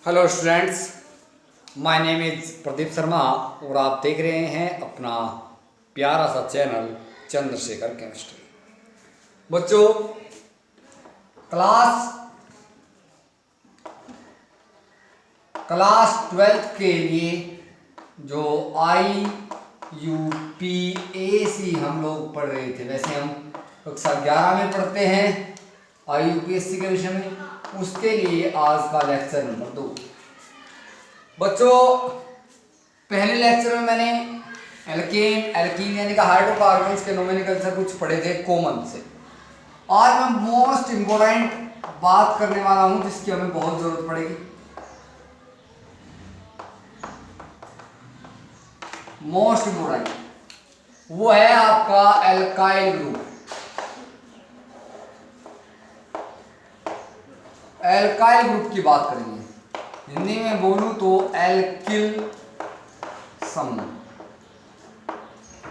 Hello students, my name is Pradeep Sharma और आप देख रहे हैं अपना प्यारा सा चैनल चंद्रशेखर केमिस्ट्री। बच्चों, क्लास 12th के लिए जो IUPAC हम लोग पढ़ रहे थे, वैसे हम कक्षा 11 में पढ़ते हैं IUPAC के विषय में, उसके लिए आज का लेक्चर नंबर 2। बच्चों, पहले लेक्चर में मैंने एल्कीन यानी कि हाइड्रोकार्बन्स के नोमेनक्लेचर कुछ पढ़े थे कॉमन से। आज मैं मोस्ट इंपोर्टेंट बात करने वाला हूं जिसकी हमें बहुत जरूरत पड़ेगी। मोस्ट इंपोर्टेंट वो है आपका एल्काइल ग्रुप। एल्काइल ग्रुप की बात करेंगे, हिंदी में बोलूं तो एल्किल समूह।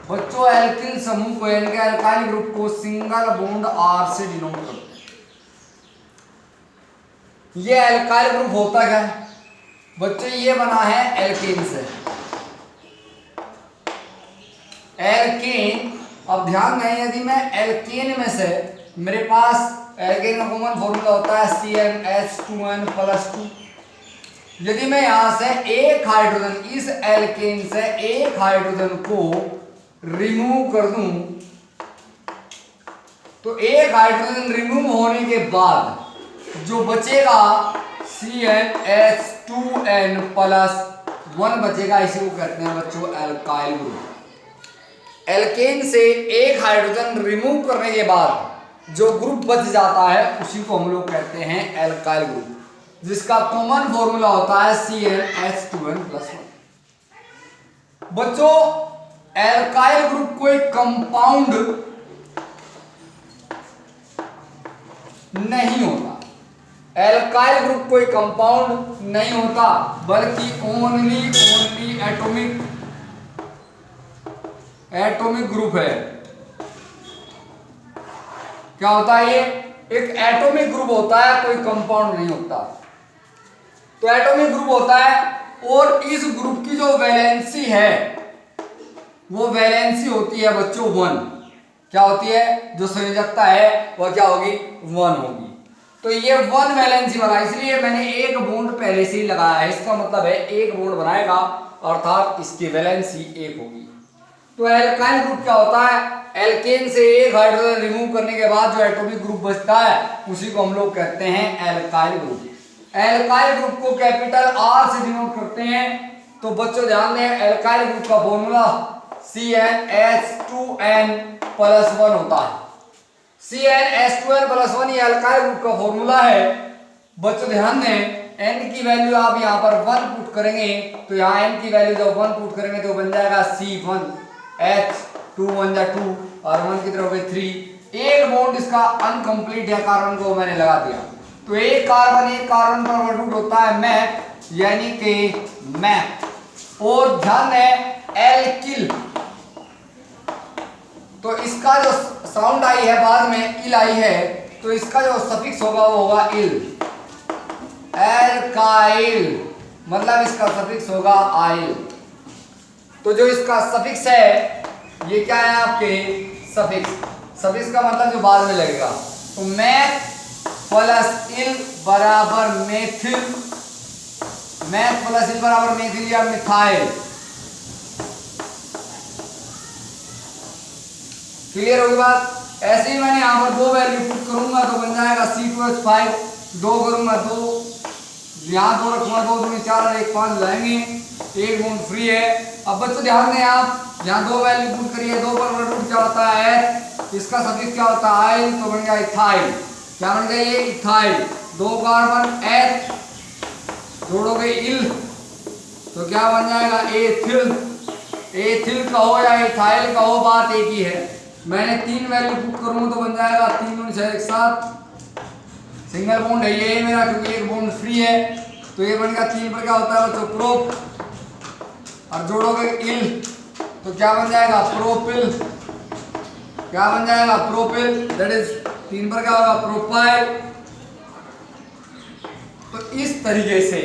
बच्चों, एल्किल समूह को यानी कि एल्काइल ग्रुप को सिंगल बॉन्ड R से डिनोट करते हैं। ये एल्काइल ग्रुप होता क्या है बच्चों? ये बना है एल्केन से। एल्केन, अब ध्यान दें, यदि मैं एल्केन में से मेरे पास एल्केन का कॉमन फॉर्मूला होता है CnH2n+2। यदि मैं यहां से एक हाइड्रोजन, इस एल्केन से एक हाइड्रोजन को रिमूव कर दूं, तो एक हाइड्रोजन रिमूव होने के बाद जो बचेगा CnH2n+1 बचेगा, इसी को कहते हैं बच्चों एल्काइल ग्रुप। एल्केन से एक हाइड्रोजन रिमूव करने के बाद जो ग्रुप बच जाता है उसी को हम लोग कहते हैं एल्काइल ग्रुप, जिसका कॉमन फॉर्मूला होता है CnH2n+1। बच्चों, एल्काइल ग्रुप कोई कंपाउंड नहीं होता। एल्काइल ग्रुप कोई कंपाउंड नहीं होता, बल्कि ओनली एटॉमिक ग्रुप है। क्या होता है? ये एक एटॉमिक ग्रुप होता है, कोई कंपाउंड नहीं होता। तो एटॉमिक ग्रुप होता है और इस ग्रुप की जो वैलेंसी है वो वैलेंसी होती है बच्चों 1। क्या होती है? जो संयोजकता है वह क्या होगी? 1 होगी। तो ये 1 वैलेंसी बना, इसलिए मैंने एक बॉन्ड पहले से ही लगाया है। इसका मतलब है एक बॉन्ड बनाएगा अर्थात इसकी वैलेंसी 1 होगी। तो एल्काइल ग्रुप क्या होता है? एल्केन से एक हाइड्रोजन रिमूव करने के बाद जो एटॉमिक ग्रुप बचता है उसी को हम लोग कहते हैं एल्काइल ग्रुप। एल्काइल ग्रुप को कैपिटल R से डिनोट करते हैं। तो बच्चों ध्यान दें, एल्काइल ग्रुप का फॉर्मूला CnH2n+1 होता है। CnH2n+1 ये एल्काइल ग्रुप का फॉर्मूला है। बच्चों ध्यान दें, n की वैल्यू आप यहाँ पर 1 पुट करेंगे, तो यहाँ n की वैल्यू जब 1 पुट करेंगे तो बन जाएगा C1H2 1 जा 2 और 1 की तरफ 3। एक बॉन्ड इसका अनकंप्लीट है, कार्बन को मैंने लगा दिया। तो एक कार्बन पर वर्ड होता है मैप, यानी कि मैप। और ध्यान है एल्किल, तो इसका जो साउंड आई है बाद में इल आई है, तो इसका जो सफिक्स होगा वो होगा इल। एल्काइल मतलब इसका सफिक्स होगा आइल। तो जो इसका सफिक्स है ये क्या है? आपके सफिक्स। सफिक्स का मतलब जो बाद में लगेगा। तो मैथ प्लस इल बराबर मेथिल, मैथ प्लस इल बराबर मेथिल या मिथाइल। क्लियर होगी बात? ऐसे ही मैंने यहां पर 2 वैल्यू पुट करूंगा तो बन जाएगा C2H5। 2 करूंगा 2, यहां 2 रखूंगा 2 दूनी 4 और 1 5 लाएंगे, एक बॉन्ड फ्री है। अब बच्चों ध्यान दें, आप यहाँ 2 वैल्यू पुट करिए। 2 पर वर्ड क्या होता है? H, इसका सफिक्स क्या होता है? आइल, तो बन गया इथाइल। क्या बन गया? ये इथाइल। 2 कार्बन H जोड़ोगे इल तो क्या बन जाएगा? एथिल। एथिल कहो या इथाइल कहो, बात एक ही है। मैंने 3 वैल्यू पुट करूंगा तो बन जाएगा 3 दूनी 6 1 7। सिंगल बॉन्ड है ये मेरा, क्योंकि एक बॉन्ड फ्री है। तो ये बन गया 3 पर क्या होता है बच्चों? प्रोप, और जोड़ोगे इल तो क्या बन जाएगा? प्रोपिल। क्या बन जाएगा? प्रोपिल। दैट इज 3 पर क्या होगा? प्रोपाइल। तो इस तरीके से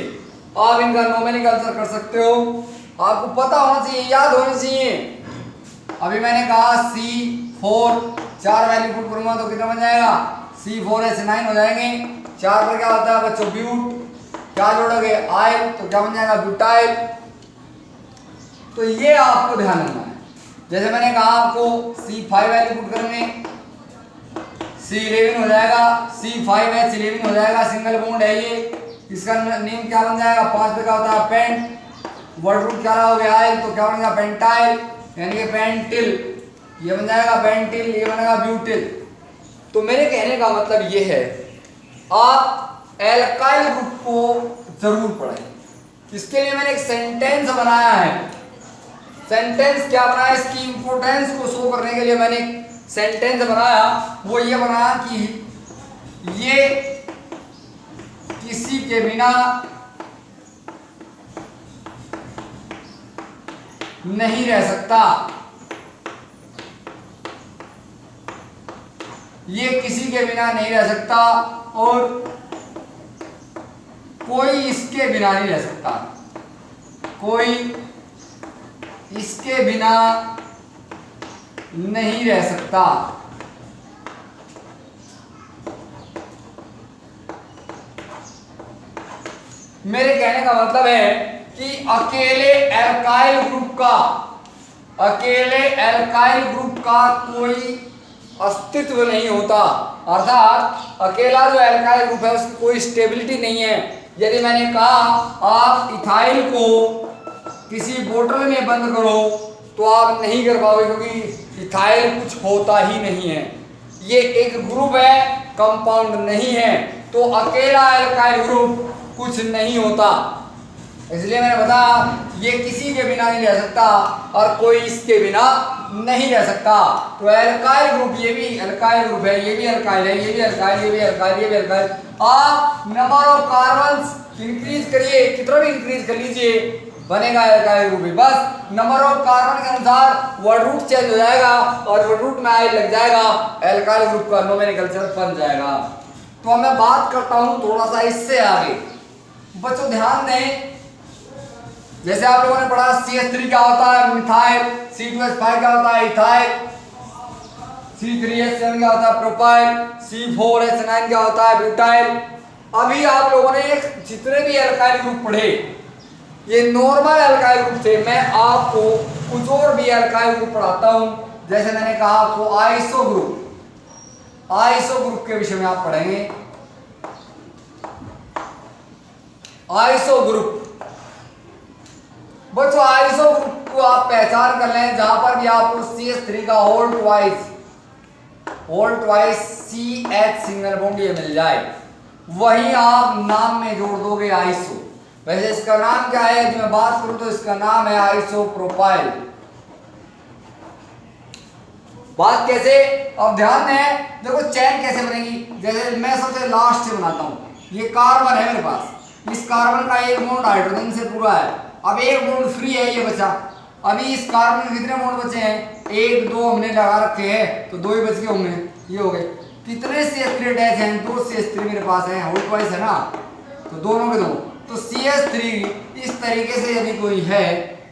आप इनका नोमेनक्लेचर कर सकते हो, आपको पता होना चाहिए, याद होना चाहिए। अभी मैंने कहा C4, 4 वैल्यू पुट करूंगा तो कितना बन जाएगा, C4H9 हो जाएंगे। 4 पर क्या होता है बच्चों, ब्यूट, क्या जोड़ोगे आयल, तो क्या बन जाएगा ब्यूटाइल। तो ये आपको ध्यान रखना है। जैसे मैंने कहा आपको C5 वैल्यू पुट करेंगे, C11 हो जाएगा, C5H11 हो जाएगा, सिंगल बॉन्ड है ये, इसका नेम क्या बन जाएगा, 5 पे क्या होता है पेंट, वर्ड रूट क्या हो गया आयल, तो क्या बनेगा पेंटाइल, यानी कि पेंटिल, ये बन जाएगा पेंटिल, ये बनेगा ब्यूटिल। तो मेरे कहने का मतलब ये है, आप एल्काइल ग्रुप को जरूर पढ़ें। इसके लिए मैंने एक सेंटेंस बनाया है। सेंटेंस क्या बनाया, इसकी इंपोर्टेंस को शो करने के लिए मैंने एक सेंटेंस बनाया। वो ये बनाया कि ये किसी के बिना नहीं रह सकता, ये किसी के बिना नहीं रह सकता और कोई इसके बिना नहीं रह सकता, कोई इसके बिना नहीं रह सकता। मेरे कहने का मतलब है कि अकेले एल्काइल ग्रुप का कोई अस्तित्व नहीं होता, अर्थात अकेला जो एल्काइल ग्रुप है उसकी कोई स्टेबिलिटी नहीं है। यदि मैंने कहा आप इथाइल को किसी बोतल में बंद करो तो आप नहीं कर पाओगे, क्योंकि इथाइल कुछ होता ही नहीं है, ये एक ग्रुप है, कंपाउंड नहीं है। तो अकेला एल्काइल ग्रुप कुछ नहीं होता, इसलिए मैंने बताया ये किसी के बिना नहीं रह सकता और कोई इसके बिना नहीं रह सकता। तो एल्काइल ग्रुप, ये भी एल्काइल ग्रुप है, ये भी एल्काइल है, ये भी एल्काइल, ये भी एल्काइल, ये भी एल्काइल। आप नंबर ऑफ कार्बन्स इंक्रीज करिए, कितना भी इंक्रीज कर लीजिए, बनेगा एल्काइल ग्रुप ही। बस नंबर ऑफ कार्बन के अनुसार वर्ड रूट चेंज हो जाएगा और वर्ड रूट में आयल लग जाएगा, एल्काइल ग्रुप का नोमेनक्लेचर बन जाएगा। तो अब मैं बात करता हूं थोड़ा सा इससे आगे। बच्चों ध्यान दें, जैसे आप लोगों ने पढ़ा CH3 क्या होता है मिथाइल, C2H5 क्या होता है इथाइल, C3H7 क्या होता है प्रोपाइल, C4H9 क्या होता है ब्यूटाइल। अभी आप लोगों ने जितने भी एल्काइल ग्रुप पढ़े ये नॉर्मल एल्काइल ग्रुप थे, मैं आपको कुछ और भी एल्काइल ग्रुप पढ़ाता हूं। जैसे मैंने कहा आपको आइसो ग्रुप के विषय में आप पढ़ेंगे। आइसो ग्रुप बच्चों, आइसो ग्रुप को आप पहचान कर लें, जहां पर भी आपको CH3 का whole twice CH single bond ये मिल जाए, वही आप नाम में जोड़ दोगे आइसो। वैसे इसका नाम क्या है, यदि मैं बात करूं तो इसका नाम है आइसोप्रोपाइल। बात कैसे, अब ध्यान दें, देखो चैन कैसे बनेगी। जैसे मैं सबसे लास्ट से बनाता हूं, ये कार्बन है मेरे पास, इस कार्बन का एक बॉन्ड हाइड्रोजन से पूरा है, अब एक बॉन्ड फ्री है ये बचा। अभी इस कार्बन में कितने बॉन्ड बचे हैं, 1 2 हमने लगा रखे हैं, तो 2 ही बच गए होंगे, ये हो गए। कितने CH3 अटैच हैं, 2 CH3 मेरे पास है, होल ट्वाइस है ना, तो दोनों के दो। तो CH3 इस तरीके से यदि कोई है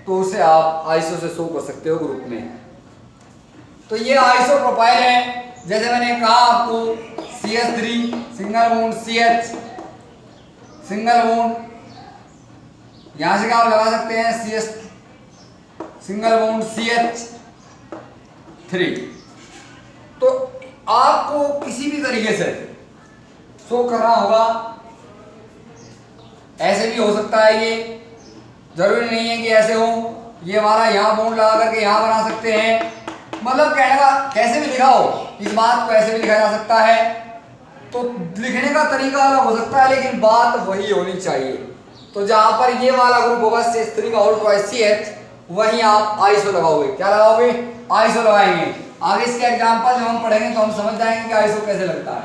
तो उसे आप आइसो से शो कर सकते हो ग्रुप में। तो ये आइसोप्रोपाइल है। जैसे मैंने कहा आपको CH3 single bond CH single bond, यहां से क्या आप लगा सकते हैं CH सिंगल बॉन्ड CH3। तो आपको किसी भी तरीके से शो करना होगा, ऐसे भी हो सकता है, ये जरूरी नहीं है कि ऐसे हो, ये हमारा यहाँ बॉन्ड लगा करके यहाँ बना सकते हैं, मतलब कहने का कैसे भी लिखा हो, इस बात को ऐसे भी लिखा जा सकता है। तो लिखने का तरीका अलग हो सकता है लेकिन बात वही होनी चाहिए। तो जहां पर ये वाला ग्रुप होगा CH3 का होल ट्वाइस CH, वहीं आप आइसो लगाओगे। क्या लगाओगे, आइसो लगाएंगे। आगे इसके एग्जांपल जब हम पढ़ेंगे तो हम समझ जाएंगे कि आइसो कैसे लगता है।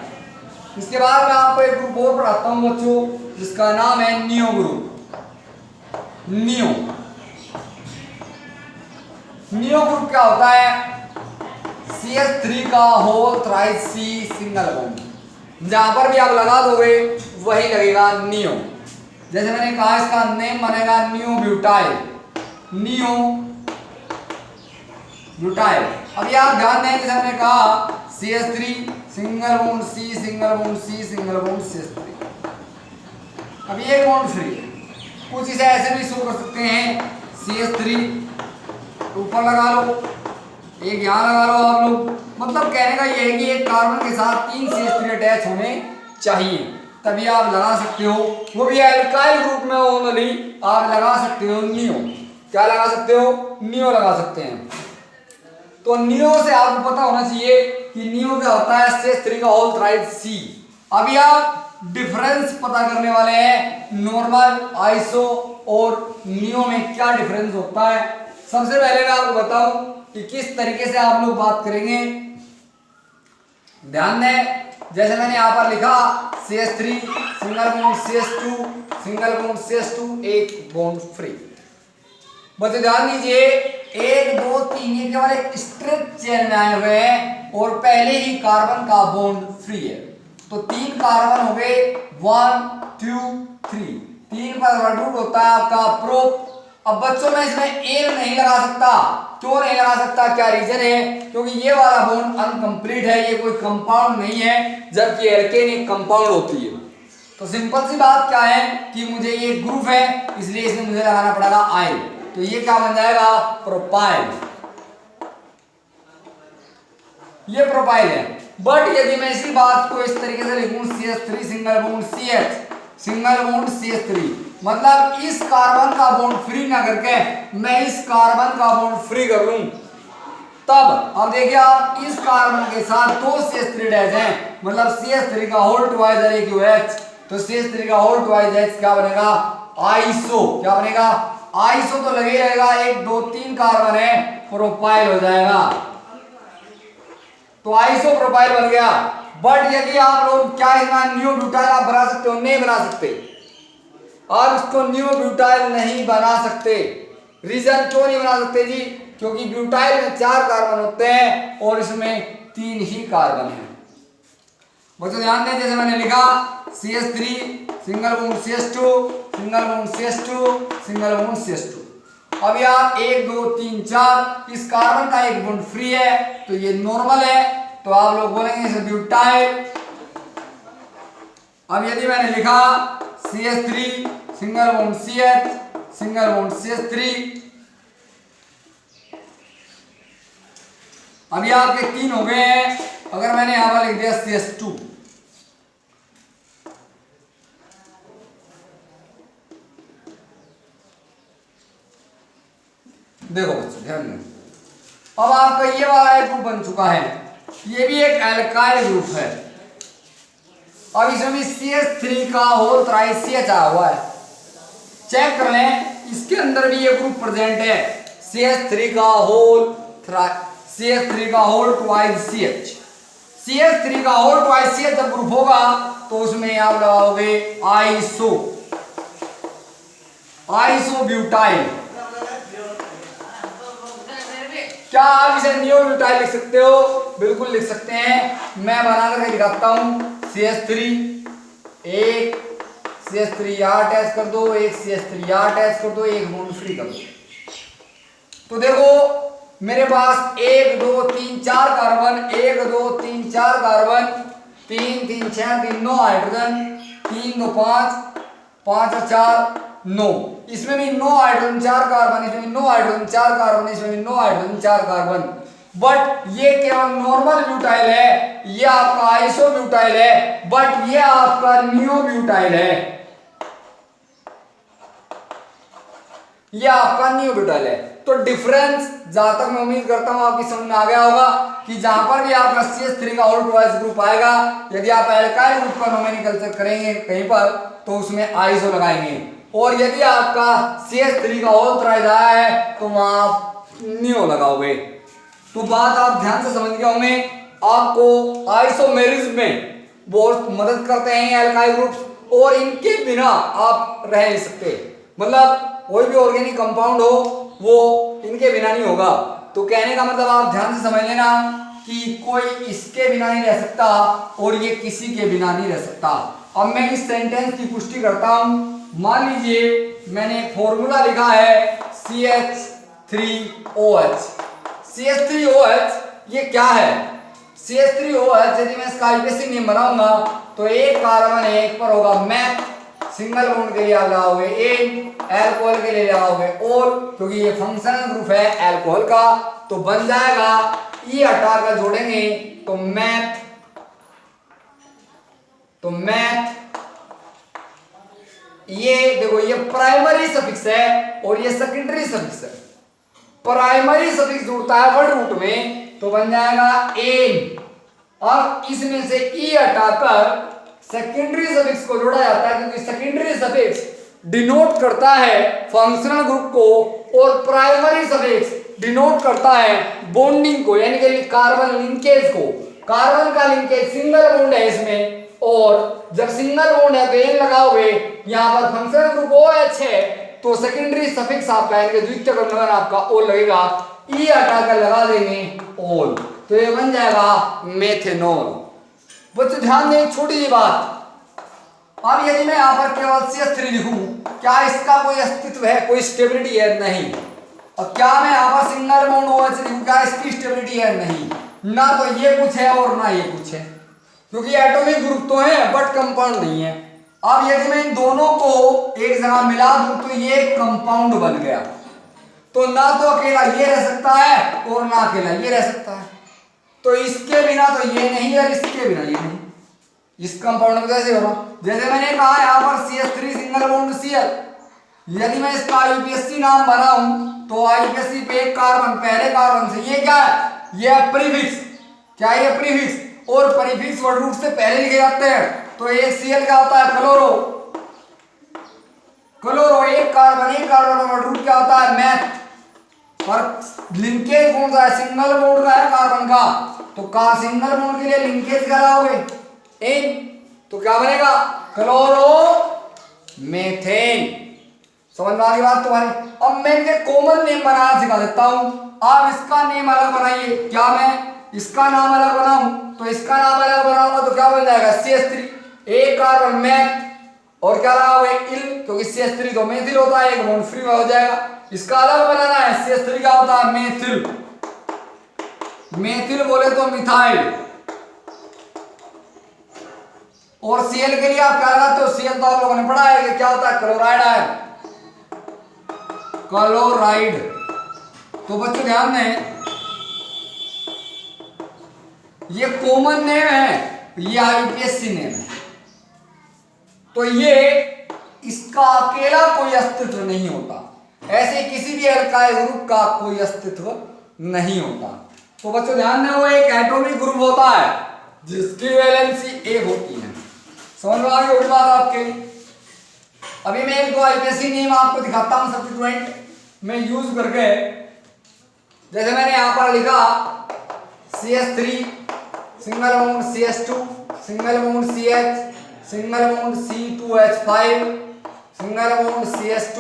इसके बाद मैं आपको एक ग्रुप और पढ़ाता हूं बच्चों, जिसका नाम है नियो ग्रुप। नियो ग्रुप क्या होता है, CH3 का whole thrice C single bond, जहां पर भी आप लगा दोगे वही लगेगा नियो। जैसे मैंने कहा इसका नेम बनेगा नियोब्यूटाइल, नियोब्यूटाइल। अभी आप ध्यान दें, जैसे मैंने कहा CH3 single bond C single bond C single bond CH3, अभी एक बॉन्ड फ्री है। कुछ इसे ऐसे भी शो कर सकते हैं, CH3 ऊपर लगा लो, एक यहाँ लगा लो आप लोग। मतलब कहने का ये है कि एक कार्बन के साथ 3 CH3 अटैच होने चाहिए, तभी आप लगा सकते हो, वो भी एल्काइल ग्रुप में ओनली आप लगा सकते हो नियो। क्या लगा सकते हो? नियो लगा सकते हैं। तो नियो से आपको पता होना चाहिए कि नियो क्या होता है, CH3 का होल थ्राइड C। अभी आप डिफरेंस पता करने वाले हैं, नॉर्मल, आइसो और नियो में क्या डिफरेंस होता है। सबसे पहले मैं आपको बताऊं कि किस तरीके से आप लोग बात करेंगे। ध्यान दें, जैसे मैंने यहां पर लिखा CH3 single bond CH2 single bond CH2 एक बॉन्ड फ्री। बच्चों ध्यान दीजिए, 1 2 3 ये केवल एक स्ट्रेट चेन में आए हुए हैं और पहले ही कार्बन का बॉन्ड फ्री है। तो 3 कार्बन हो गए, 1 2 3, 3 पर रूट होता है आपका प्रोप। अब बच्चों में इसमें एन नहीं लगा सकता, क्यों नहीं लगा सकता, क्या रीजन है? क्योंकि ये वाला बॉन्ड अनकंप्लीट है, ये कोई कंपाउंड नहीं है, जबकि एल्केन एक कंपाउंड होती है। तो सिंपल सी बात क्या है कि मुझे ये ग्रुप है, इसलिए इसमें मुझे लगाना पड़ेगा आइल। तो ये क्या बन जाएगा? प्रोपाइल। ये प्रोपाइल है। बट यदि मैं इसी बात को इस तरीके से लिखूं CH3 single bond CH single bond CH3, मतलब इस कार्बन का बॉन्ड फ्री ना करके मैं इस कार्बन का बॉन्ड फ्री कर लूं, तब अब देखिए आप इस कार्बन के साथ 2 CH3 डैश हैं, मतलब CH3 का होल ट्वाइस एक OH, तो CH3 का होल ट्वाइस H क्या बनेगा? आइसो। क्या बनेगा? आइसो। तो लगे रहेगा, 1 2 3 कार्बन है, प्रोपाइल हो जाएगा। तो आइसो प्रोपाइल बन गया। बट यदि आप लोग क्या इसमें नियोब्यूटाइल आप बना सकते हो? नहीं बना सकते। आप इसको नियोब्यूटाइल नहीं बना सकते। रीजन क्यों नहीं बना सकते जी? क्योंकि ब्यूटाइल में 4 कार्बन होते हैं और इसमें 3 ही कार्बन है। बच्चों ध्यान दें, जैसे मैंने लिखा CH3 single bond CH2 single bond CH2 single bond CH2। अब यार 1 2 3 4 इस कार्बन का एक बॉन्ड फ्री है, तो ये नॉर्मल है, तो आप लोग बोलेंगे इसे ब्यूटाइल। अब यदि मैंने लिखा CH3 single bond CH single bond CH3, अभी आपके 3 हो गए हैं। अगर मैंने यहां पर लिख दिया CH2, देखो बच्चों ध्यान दें, अब आपका ये वाला एक ग्रुप बन चुका है, ये भी एक एल्काइल ग्रुप है। अब इसमें भी CH3 का होल थ्राइस CH आया हुआ है। चेक कर लें, इसके अंदर भी ये ग्रुप प्रेजेंट है, CH3 का होल CH3 का होल ट्वाइस CH। CH3 का होल ट्वाइस CH जब ग्रुप होगा तो उसमें आप लगाओगे आइसो, आइसोब्यूटाइल। क्या आप इसे नियोब्यूटाइल लिख सकते हो? बिल्कुल लिख सकते हैं। मैं बना करके दिखाता हूं। CH3 एक CH3 यहां अटैच कर दो, एक CH3 यहां अटैच कर दो, एक बॉन्ड फ्री कर दो। तो देखो मेरे पास 1 2 3 4 कार्बन, 1 2 3 4 कार्बन, 3 3 6 3 9 हाइड्रोजन, 3 2 5 5 और 4 9, इसमें भी 9 हाइड्रोजन 4 कार्बन, इसमें भी 9 हाइड्रोजन 4 कार्बन, इसमें भी 9 हाइड्रोजन 4 कार्बन। बट ये केवल नॉर्मल ब्यूटाइल है, ये आपका आइसोब्यूटाइल है, बट ये आपका नियोब्यूटाइल है, ये आपका नियोब्यूटाइल है। तो डिफरेंस जहां तक मैं उम्मीद करता हूं आपकी समझ में आ गया होगा कि जहां पर भी आपका CH3 का होल ट्वाइस ग्रुप आएगा, यदि आप एल्काइल ग्रुप का नोमेनक्लेचर करेंगे कहीं पर तो उसमें आइसो लगाएंगे, और यदि आपका CH3 का होल थ्राइस आया है तो वहां आप नियो लगाओगे। तो बात आप ध्यान से समझ गए होंगे। आपको आइसोमेरिज्म में बहुत मदद करते हैं एल्काइल ग्रुप्स, और इनके बिना आप रह नहीं सकते। मतलब कोई भी ऑर्गेनिक कंपाउंड हो वो इनके बिना नहीं होगा। तो कहने का मतलब आप ध्यान से समझ लेना कि कोई इसके बिना नहीं रह सकता और ये किसी के बिना नहीं रह सकता। अब मैं इस सेंटेंस की पुष्टि करता हूं मान लीजिए मैंने एक फॉर्मूला लिखा है CH3OH। CH3OH ये क्या है? CH3OH यदि मैं इसका आईपीएसी नेम बनाऊंगा तो एक कार्बन एक पर होगा मैथ, सिंगल बॉन्ड के लिए आप लगाओगे एन, अल्कोहल के लिए लगाओगे ओल, क्योंकि ये फंक्शनल ग्रुप है अल्कोहल का। तो बन जाएगा ई हटाकर जोड़ेंगे तो मैथ, ये देखो ये प्राइमरी सफिक्स है और ये सेकेंडरी सफिक्स है। प्राइमरी सफिक्स जुड़ता है वर्ड रूट में तो बन जाएगा एन। अब इसमें से ई हटाकर सेकेंडरी सफिक्स को जोड़ा जाता है, क्योंकि सेकेंडरी सफिक्स डिनोट करता है फंक्शनल ग्रुप को और प्राइमरी सफिक्स डिनोट करता है बॉन्डिंग को, यानी कि कार्बन लिंकेज को। कार्बन का लिंकेज सिंगल बॉन्ड है इसमें, और जब सिंगल बॉन्ड है तो एन लगाओगे, यहां पर फंक्शनल ग्रुप OH है तो सेकेंडरी सफिक्स आपका यानी कि द्वितीयक बंधन आपका ओ लगेगा, ई हटाकर लगा देंगे ओल, तो ये बन जाएगा मेथेनॉल। बच्चों ध्यान दें एक छोटी सी बात, अब यदि मैं यहां पर केवल CH3 लिखूं, क्या इसका कोई अस्तित्व है, कोई स्टेबिलिटी है? नहीं। और क्या मैं यहां पर सिंगल बॉन्ड OH लिखूं, क्या इसकी स्टेबिलिटी है? नहीं। ना तो ये कुछ है और ना ये कुछ है, क्योंकि एटॉमिक ग्रुप तो है बट कंपाउंड नहीं है। अब यदि मैं इन दोनों को एक जगह मिला दूं तो ये कंपाउंड बन गया, तो ना तो अकेला ये रह सकता है और ना अकेला ये रह सकता है, तो इसके बिना तो ये नहीं और इसके बिना ये नहीं। इस कंपाउंड में कैसे होगा? जैसे मैंने कहा यहां पर CH3 सिंगल बॉन्ड Cl, यदि मैं इसका आईपीएससी नाम बनाऊं तो आईपीएससी पे एक कार्बन, पहले कार्बन से ये क्या है? ये प्रीफिक्स। क्या ये प्रीफिक्स? और प्रीफिक्स वर्ड रूट से पहले लिखे जाते हैं, तो एक Cl क्या होता है? क्लोरो। एक कार्बन वर्ड रूट क्या होता है? मैथ। पर लिंकेज कौन सा है? सिंगल बॉन्ड का है कार्बन का, तो सिंगल बॉन्ड के लिए लिंकेज क्या लगाओगे? एन, तो क्या बनेगा? Chloro methane. समझ में आ गई बात तुम्हारी? अब मैं इनके कॉमन नेम बनाना सिखा देता हूं, आप इसका नेम अलग बनाइए। क्या मैं इसका नाम अलग बनाऊं तो इसका नाम अलग बनाऊंगा तो क्या बन जाएगा? CH3 एक कार्बन मैथ और क्या लगाओगे? इल, क्योंकि CH3 तो मेथिल होता है, एक बॉन्ड फ्री में हो जाएगा। इसका अलग बनाना है, CH3 क्या होता है? मेथिल बोले तो मिथाइल। और Cl के लिए आप क्या लगाते हो? Cl तो आप लोगों ने पढ़ा है कि क्या होता है? Chloride ion, chloride. तो बच्चों ध्यान दें, ये कॉमन नेम है, ये आईपीएससी नेम है, तो ये इसका अकेला कोई अस्तित्व नहीं होता, ऐसे किसी भी अल्काइल ग्रुप का कोई अस्तित्व नहीं होता। तो बच्चों ध्यान दें, वो एक एटॉमिक ग्रुप होता है जिसकी वैलेंसी 1 होती है। समझ में आ गई होगी बात आपके? अभी मैं एक दो आईपीएससी नेम आपको दिखाता हूं सब्स्टिट्यूएंट में यूज करके। जैसे मैंने यहां पर लिखा CH3 single bond CH2 single bond CH single bond C2H5 single bond CH2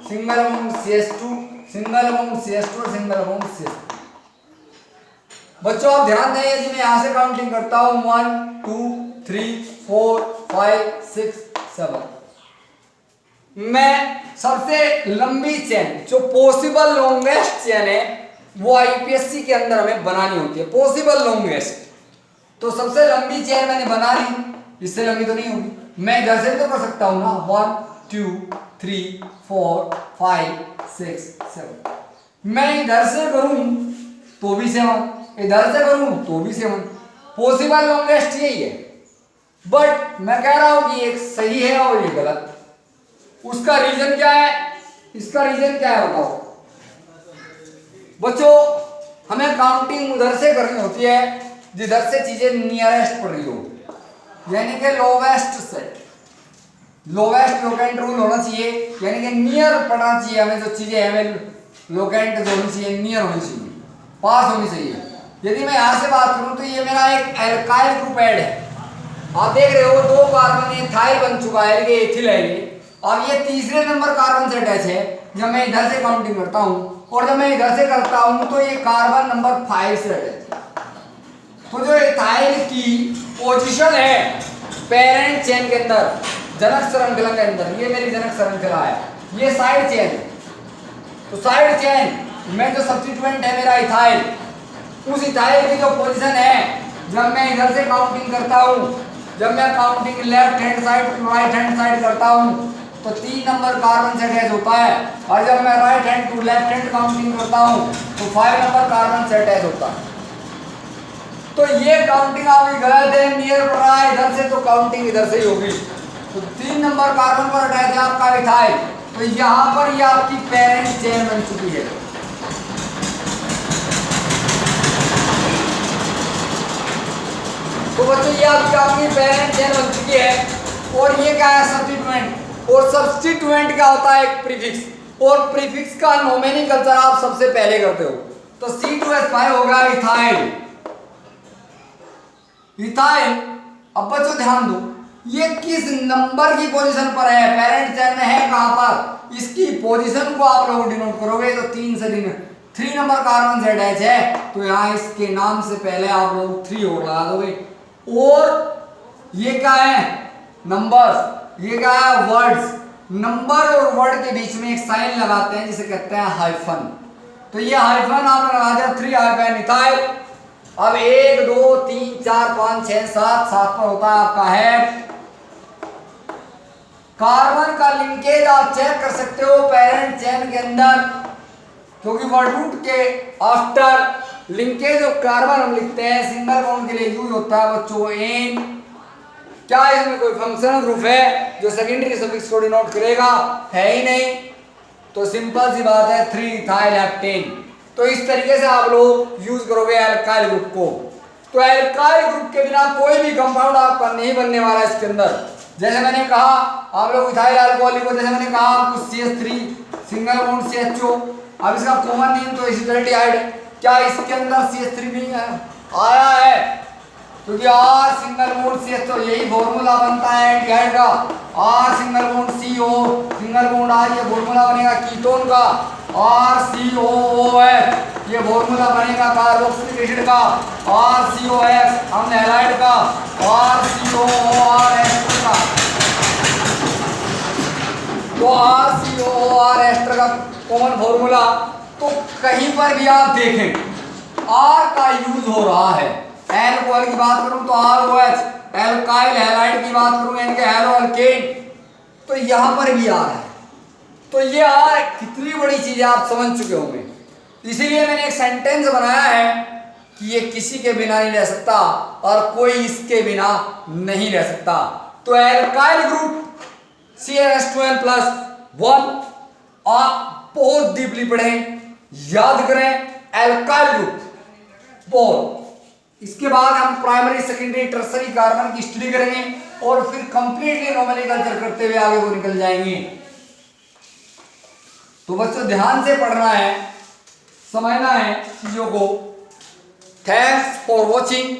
single bond CH2 single bond CH2 single bond CH2। बच्चों आप ध्यान दें, यदि मैं यहां से काउंटिंग करता हूं 1 2 3 4 5 6 7, मैं सबसे लंबी चेन जो पॉसिबल लॉन्गेस्ट चेन है वो आईपीएससी के अंदर हमें बनानी होती है, पॉसिबल लॉन्गेस्ट। तो सबसे लंबी चेन मैंने बना ली, इससे लंबी तो नहीं होगी, मैं इधर से तो कर सकता हूं ना, 1 2 3 4 5 6 7। मैं इधर से करूं तो भी 7, इधर से करूं तो भी 7, पॉसिबल लॉन्गेस्ट यही है। बट मैं कह रहा हूं कि एक सही है और ये गलत। उसका रीजन क्या है? इसका रीजन क्या है बताओ बच्चों? हमें काउंटिंग उधर से करनी होती है जिधर से चीजें नियरेस्ट पड़ रही हो, यानी कि lowest set, lowest locant rule होना चाहिए, यानी कि नियर पड़ना चाहिए हमें, जो चीजें हमें लोकेंट जो होनी चाहिए नियर होनी चाहिए, पास होनी चाहिए। यदि मैं यहां से बात करूं तो ये मेरा एक एल्काइल ग्रुप ऐड है, आप देख रहे हो 2 कार्बन एथाइल बन चुका है, ये एथिल है ये। अब ये तीसरे नंबर कार्बन से अटैच है जब मैं इधर से काउंटिंग करता हूं, और जब मैं इधर से करता हूं तो ये कार्बन नंबर 5 से अटैच है। तो जो एथाइल की पोजीशन है पेरेंट चेन के अंदर जनक श्रृंखला के अंदर ये मेरी जनक श्रृंखला है, ये साइड चेन। तो साइड चेन में जो सब्स्टिट्यूएंट है मेरा इथाइल, उस इथाइल की जो पोजीशन है, जब मैं इधर से काउंटिंग करता हूँ, जब मैं counting left hand side to right hand side करता हूँ तो 3 नंबर कार्बन से अटैच होता है, और जब मैं right hand to left hand counting करता हूँ तो 5 नंबर कार्बन से अटैच होता है। तो ये काउंटिंग आपकी गलत है, नियर पड़ रहा है इधर से, तो काउंटिंग इधर से ही होगी। तो 3 नंबर कार्बन पर अटैच है आपका इथाइल, तो यहाँ पर ये आपकी पेरेंट चेन बन चुकी है। तो बच्चों ये आपकी पेरेंट चेन बन चुकी है। और ये क्या है? सब्स्टिट्यूएंट। और सब्स्टिट्यूएंट क्या होता है? एक प्रीफिक्स, और प्रीफिक्स का नोमेनक्लेचर आप सबसे पहले करते हो। तो C2H5 हो गया इथाइल, इथाइल। अब बच्चों ध्यान दो, ये किस नंबर की पोजीशन पर है? पेरेंट चेन में है कहां पर? इसकी पोजीशन को आप लोग डिनोट करोगे तो 3 नंबर कार्बन से अटैच है, तो यहाँ इसके नाम से पहले आप लोग 3 और लगा दोगे। और ये क्या है? नंबर्स। ये क्या है? वर्ड्स। नंबर और वर्ड के बीच में एक साइन लगाते हैं जिसे कहते हैं हाइफन। तो ये हाइफन आपने लगा दिया, 3 हाइफन इथाइल। अब 1 2 3 4 5 6 7 7 पर होता है आपका है कार्बन का लिंकेज। आप चेक कर सकते हो पेरेंट चेन के अंदर, क्योंकि वर्ड रूट के आफ्टर लिंकेज ऑफ कार्बन हम लिखते हैं, सिंगल बॉन्ड के लिए यूज होता है बच्चों एन। क्या इसमें कोई फंक्शनल ग्रुप है जो सेकेंडरी सफिक्स को डिनोट करेगा? है ही नहीं। तो सिंपल सी बात है 3 इथाइल हेप्टेन। तो इस तरीके से आप लोग यूज करोगे एल्काइल ग्रुप को। तो एल्काइल ग्रुप के बिना कोई भी कंपाउंड आपका नहीं बनने वाला है इसके अंदर। जैसे मैंने कहा आप लोग इथाइल अल्कोहल को, जैसे मैंने कहा आपको CH3 सिंगल बॉन्ड CHO। अब इसका कॉमन नेम तो एसिटाल्डिहाइड है। क्या इसके अंदर CH3 नहीं आया है? क्योंकि R सिंगल बॉन्ड CH, यही फॉर्मूला बनता है एल्डिहाइड का। R single bond CO single bond R, ये फॉर्मूला बनेगा कीटोन का। RCOOH ये फॉर्मूला बनेगा कार्बोक्सिलिक एसिड का। RCOX अम्ल हैलाइड का। RCOOR एस्टर का। तो RCOOR एस्टर का कॉमन फॉर्मूला। तो कहीं पर भी आप देखें R का यूज हो रहा है। एल्कोहल की बात करूं तो ROH, एल्काइल हैलाइड की बात करूं इनके हेलोअल्केन, तो यहां पर भी R है। तो ये R कितनी बड़ी चीज है आप समझ चुके होंगे। इसीलिए मैंने एक सेंटेंस बनाया है कि ये किसी के बिना नहीं रह सकता और कोई इसके बिना नहीं रह सकता। तो एल्काइल ग्रुप CH2N+1 आप बहुत डीपली पढ़ें, याद करें एल्काइल ग्रुप बहुत। इसके बाद हम प्राइमरी सेकेंडरी टर्सरी कार्बन की स्टडी करेंगे और फिर कंप्लीटली नोमेनक्लेचर करते हुए आगे को निकल जाएंगे। तो बच्चों ध्यान से पढ़ना है, समझना है चीजों को। Thanks for watching.